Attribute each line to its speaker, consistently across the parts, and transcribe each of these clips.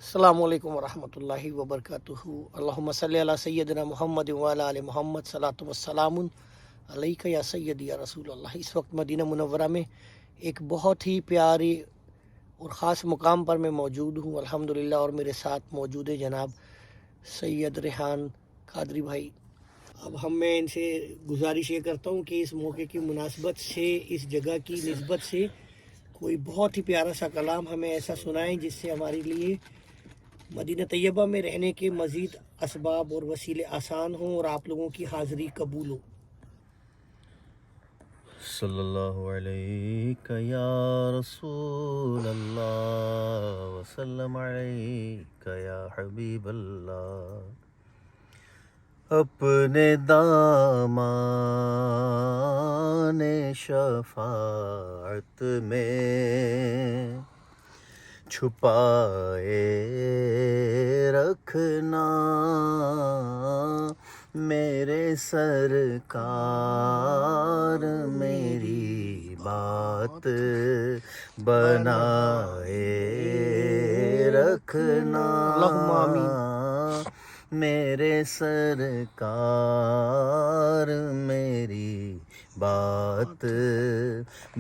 Speaker 1: السلام علیکم ورحمۃ اللہ وبرکاتہ۔ اللہم صلی علی سیدنا محمد وعلی آل محمد، صلاۃ والسلام علیک یا سیدی یا رسول اللہ۔ اس وقت مدینہ منورہ میں ایک بہت ہی پیاری اور خاص مقام پر میں موجود ہوں الحمدللہ، اور میرے ساتھ موجود ہے جناب سید ریحان قادری بھائی۔ اب میں ان سے گزارش یہ کرتا ہوں کہ اس موقع کی مناسبت سے، اس جگہ کی نسبت سے کوئی بہت ہی پیارا سا کلام ہمیں ایسا سنائیں جس سے ہمارے لیے مدینہ طیبہ میں رہنے کے مزید اسباب اور وسیلے آسان ہوں اور آپ لوگوں کی حاضری قبول ہو۔
Speaker 2: صلی اللہ علیہ یا رسول اللہ وسلم علیک یا حبیب اللہ۔ اپنے دامان شفاعت میں چھپائے رکھنا، میرے سرکار میری بات بنائے رکھنا،
Speaker 1: اللہم آمین۔
Speaker 2: میرے سرکار میری بات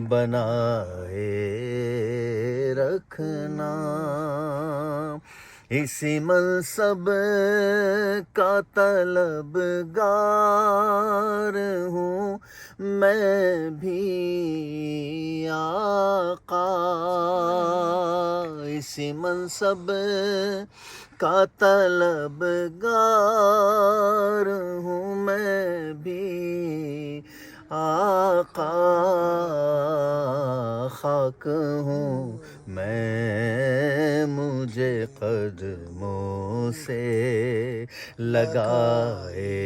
Speaker 2: بنائے رکھنا، اسی منصب کا طلبگار ہوں میں بھی آقا، اسی منصب کا طلبگار ہوں میں بھی آقا، خاک ہوں میں مجھے قدموں سے لگائے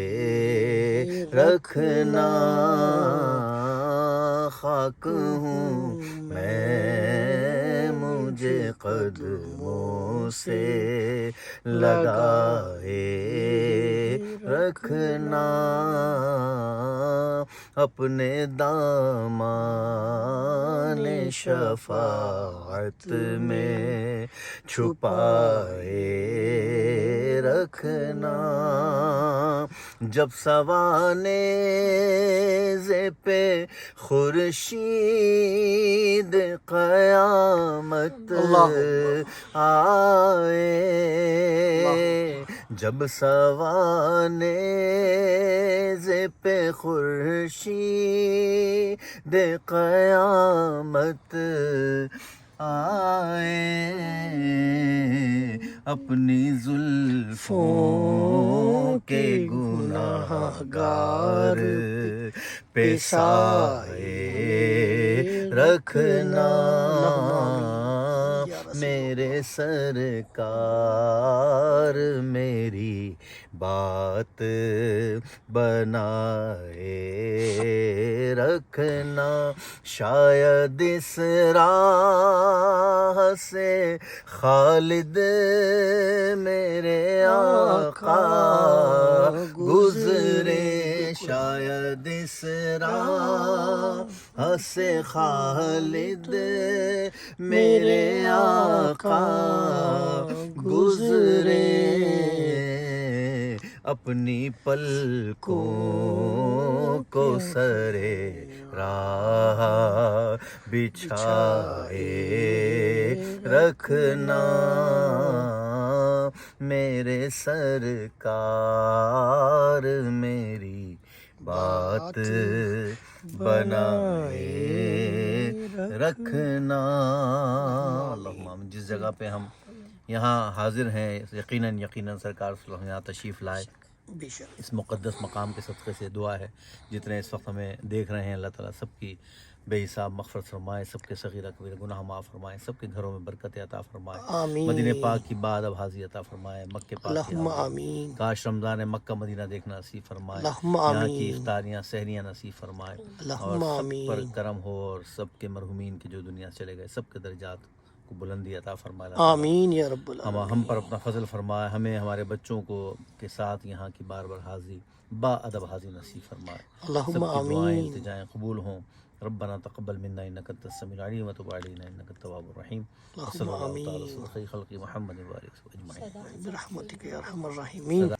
Speaker 2: رکھنا، خاک ہوں میں مجھے قدموں سے لگائے رکھنا، اپنے دامان شفاعت میں چھپائے رکھنا، جب سوانے پہ خورشید قیامت آئے، جب سوانے پہ خورشید قیامت آئے، اپنی زلفوں کے گناہ گار پہ سائے رکھنا، میرے سرکار میری بات بنائے رکھنا، شاید اس راہ سے خالد میرے آقا گزرے، شاید اس راہ سے خالد میرے آقا گزرے، اپنی پلکوں کو سرے راہ بچھائے رکھنا، میرے سرکار میری بات بنائے رکھنا۔ اللہم آمین۔ جس جگہ پہ ہم یہاں حاضر ہیں، یقیناً سرکار صلی اللہ علیہ وسلم یہاں تشریف لائے،
Speaker 1: بے شک۔
Speaker 2: اس مقدس مقام کے صدقے سے دعا ہے جتنے اس وقت ہمیں دیکھ رہے ہیں، اللہ تعالیٰ سب کی بے حساب مغفرت فرمائے، سب کے صغیرہ کبیرہ گناہ معاف فرمائے، سب کے گھروں میں برکت عطا فرمائے،
Speaker 1: آمین۔
Speaker 2: مدینہ پاک کی بعد اب حاضری عطا فرمائے، مکہ پاک کی
Speaker 1: اللہم
Speaker 2: حاضری،
Speaker 1: آمین۔
Speaker 2: کاش رمضان مکہ مدینہ دیکھنا نصیب فرمائے،
Speaker 1: اللہم
Speaker 2: یہاں کی
Speaker 1: آمین۔
Speaker 2: افطاریاں سحریاں نصیب فرمائے، اور
Speaker 1: اللہم
Speaker 2: سب پر
Speaker 1: آمین۔
Speaker 2: کرم ہو، اور سب کے مرحومین کے جو دنیا سے چلے گئے سب کے درجات सबको बुलंदी अता फरमाए।
Speaker 1: आमीन या रब्बल
Speaker 2: हम पर अपना फजल फरमाए, हमें हमारे बच्चों को के साथ यहाँ की बार बार हाज़िरी बाअदब हाज़िरी नसीब फरमाए।
Speaker 1: अल्लाहुम्मा
Speaker 2: सबकी दुआएं
Speaker 1: आमीन।
Speaker 2: इल्तिजाएं कबूल हों। रब्बना तक़ब्बल मिन्ना इन्नका अंतस समीउल अलीम व तुब अलैना इन्नका तव्वाबुर रहीम। सल्लल्लाहु तआला अला खैरिल खल्क़ि मुहम्मद व आलिहि अजमईन
Speaker 1: बिरहमतिक या अरहमर राहिमीन।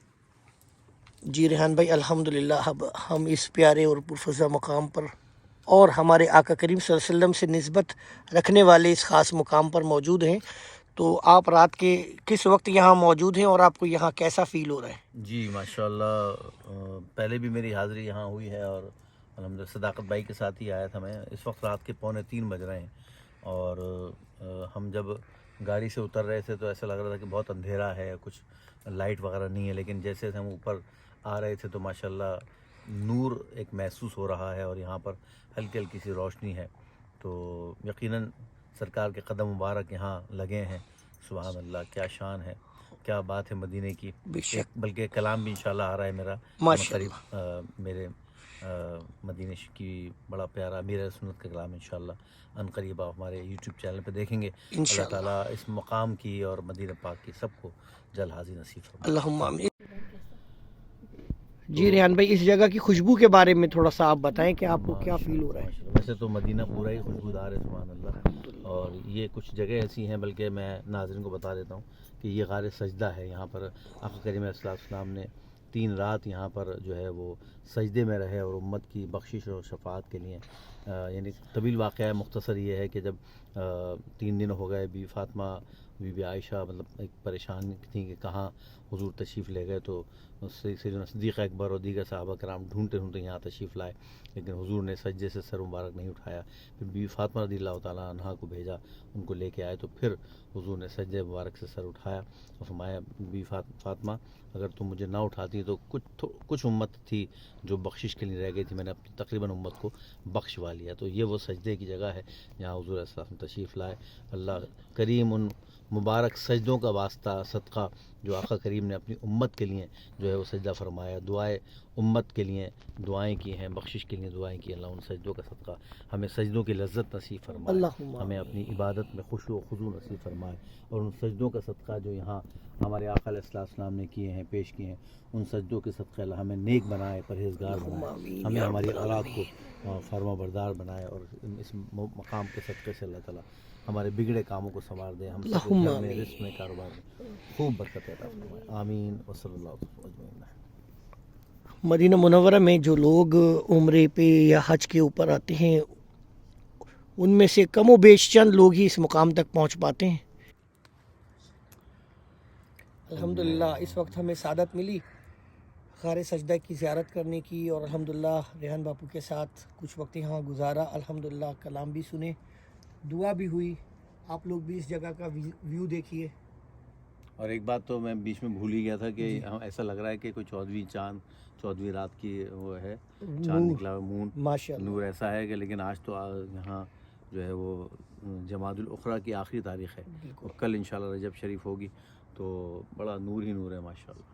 Speaker 1: जी रेहान भाई, अल्हम्दुलिल्लाह अब हम इस प्यारे और पुरफ़ज़ा मुकाम पर और हमारे आका करीम सल्लल्लाहु अलैहि वसल्लम से निस्बत रखने वाले इस ख़ास मुकाम पर मौजूद हैं। तो आप रात के किस वक्त यहाँ मौजूद हैं और आपको यहाँ कैसा फ़ील हो रहा है?
Speaker 2: जी माशाल्लाह, पहले भी मेरी हाज़िरी यहाँ हुई है और अल्हम्दुलिल्लाह सदाकत भाई के साथ ही आया था मैं। इस वक्त रात के 2:45 बज रहे हैं और हम जब गाड़ी से उतर रहे थे तो ऐसा लग रहा था कि बहुत अंधेरा है, कुछ लाइट वगैरह नहीं है, लेकिन जैसे हम ऊपर आ रहे थे तो माशाल्लाह नूर एक महसूस हो रहा है और यहाँ पर हल्की हल्की सी रोशनी है। तो यकीनन सरकार के कदम मुबारक यहाँ लगे हैं। सुभान अल्लाह, क्या शान है, क्या बात है मदीने की। बल्कि कलाम भी इंशाल्लाह आ रहा है मेरा करीब मेरे मदीने की बड़ा प्यारा मेरा सुन्नत का कलाम इंशाल्लाह अनकरीब आप हमारे यूट्यूब चैनल पे देखेंगे। अल्लाह ताला इस मकाम की और मदीना पाक की सबको जल हाज़िर नसीब फरमाए।
Speaker 1: अल्लाहुम्मा आमीन। जी रेहान भाई, इस जगह की खुशबू के बारे में थोड़ा सा आप बताएं कि आपको क्या फ़ील हो रहा है?
Speaker 2: वैसे तो मदीना पूरा ही खुशबूदार है, सुभान अल्लाह। और ये कुछ जगह ऐसी हैं, बल्कि मैं नाज़रीन को बता देता हूँ कि ये गार सजदा है। यहाँ पर आका करीम अलैहिस्सलाम ने 3 रात यहाँ पर जो है वो सजदे में रहे और उम्मत की बख्शिश और शफाअत के लिए। यानी तवील वाक़या मुख्तसर ये है कि जब 3 दिन हो गए, बीवी फ़ातिमा बीबी आयशा मतलब एक परेशान थी कि कहाँ हुजूर तशरीफ़ ले गए, तो सैयदना सिद्दीक़ अकबर और दीगर सहाबा कराम ढूंढते ढूंढते यहाँ तशरीफ़ लाए, लेकिन हुजूर ने सज्जे से सर मुबारक नहीं उठाया। फिर बीवी फ़ातिमा रज़ियल्लाहु ताला अन्हा को भेजा, उनको लेके आए, तो फिर हुजूर ने सज्जे मुबारक से सर उठाया और फरमाया, बीवी फ़ातिमा अगर तुम मुझे ना उठाती तो कुछ उम्मत थी जो बख्शिश के लिए रह गई थी, मैंने अपनी तकरीबन उम्मत को बख्शवा लिया। तो ये वो सजदे की जगह है जहाँ हुजूर अलैहिस्सलाम तशरीफ़ लाए। अल्लाह करीम उन मुबारक सजदों का वास्ता सदका जो आका करीम ने अपनी उम्मत के लिए जो है वो सजदा फरमाया, दुआएं उम्मत के लिए दुआएं की हैं, बख्शिश के लिए दुआएं की। अल्लाह उन सजदों का सदका हमें सजदों की लज्जत नसीब फरमाए, हमें अपनी इबादत में खुशू व खुजू नसीब फरमाए। और उन सजदों का सदका जो यहाँ हमारे आका अलैहिस्सलाम ने किए हैं, पेश किए हैं, उन सजदों के सदक़े अल्लाह हमें नेक बनाए, परहेज़गार बनाए, हमें हमारी औलाद को फरमा बरदार बनाए और इस मकाम के सदक़े से अल्लाह ताला हमारे बिगड़े कामों को संवार दे, हम सब घर में, रिज़्क़ में, कारोबार में खूब बरकत अता फरमाए। आमीन व सल्लल्लाहु अलैहि वसल्लम।
Speaker 1: मदीना मुनव्वरा में जो लोग उम्रे पे या हज के ऊपर आते हैं, उनमें से कम व बेश चंद लोग ही इस मुकाम तक पहुंच पाते हैं। अल्हम्दुलिल्लाह इस वक्त हमें सादत मिली गार सजदा की ज़ियारत करने की और अल्हम्दुलिल्लाह रेहान बापू के साथ कुछ वक्त यहाँ गुजारा। अल्हम्दुलिल्लाह कलाम भी सुने, दुआ भी हुई। आप लोग भी इस जगह का व्यू देखिए।
Speaker 2: और एक बात तो मैं बीच में भूल ही गया था कि ऐसा लग रहा है कि कोई 14वीं रात की वो है, चांद निकला हुआ, मून माशाअल्लाह नूर ऐसा है कि, लेकिन आज तो यहाँ जो है वो जमादुल उखरा की आखिरी तारीख़ है और कल इंशाल्लाह रजब शरीफ होगी, तो बड़ा नूर ही नूर है माशाअल्लाह।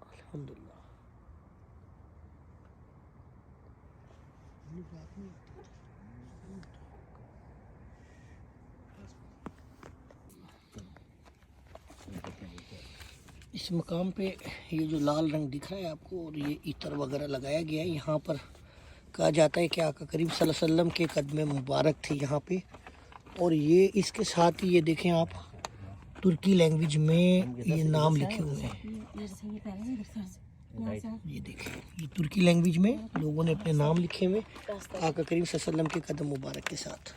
Speaker 1: अल्हम्दुलिल्लाह। इस मकाम पे ये जो लाल रंग दिख रहा है आपको और ये इतर वगैरह लगाया गया है, यहाँ पर कहा जाता है कि आका करीम सल्लल्लाहु अलैहि वसल्लम के कदम मुबारक थे यहाँ पे। और ये इसके साथ ही ये देखें आप, तुर्की लैंग्वेज में ये नाम लिखे हुए हैं। ये देखें, ये तुर्की लैंग्वेज में लोगों ने अपने नाम लिखे हुए आका करीम सल्लल्लाहु अलैहि वसल्लम के कदम मुबारक के साथ।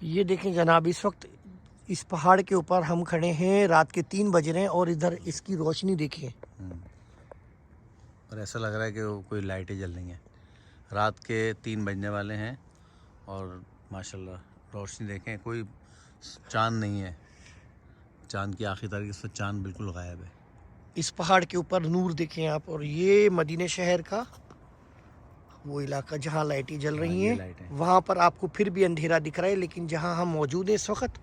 Speaker 1: ये देखें जनाब, इस वक्त इस पहाड़ के ऊपर हम खड़े हैं, रात के 3 बज रहे हैं और इधर इसकी रोशनी देखिए।
Speaker 2: और ऐसा लग रहा है कि कोई लाइटें जल रही हैं। रात के 3 बजने वाले हैं और माशाल्लाह रोशनी देखें, कोई चांद नहीं है, चांद की आखिरी तारीख से चांद बिल्कुल गायब है।
Speaker 1: इस पहाड़ के ऊपर नूर देखें आप, और ये मदीने शहर का वो इलाका जहाँ लाइटें जल रही हैं, वहाँ पर आपको फिर भी अंधेरा दिख रहा है, लेकिन जहाँ हम मौजूद हैं इस वक्त,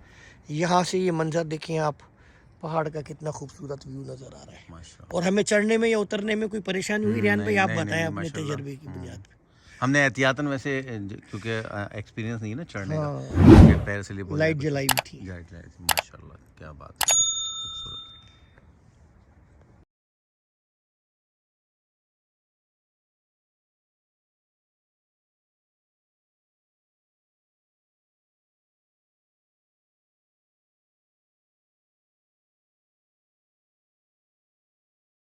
Speaker 1: यहाँ से ये मंजर देखें आप, पहाड़ का कितना खूबसूरत व्यू नज़र आ रहा है। और हमें चढ़ने में या उतरने में कोई परेशानी हुई रेहान भाई? आप बताएं अपने तजर्बे की बुनियाद पर।
Speaker 2: ہم نے احتیاطاً ویسے کیونکہ ایکسپیرینس نہیں ہے نا چڑھنے کا،
Speaker 1: ہاں
Speaker 2: پیر سے لے
Speaker 1: لائٹ جلائی ہوئی تھی.
Speaker 2: ماشاء اللہ کیا بات ہے.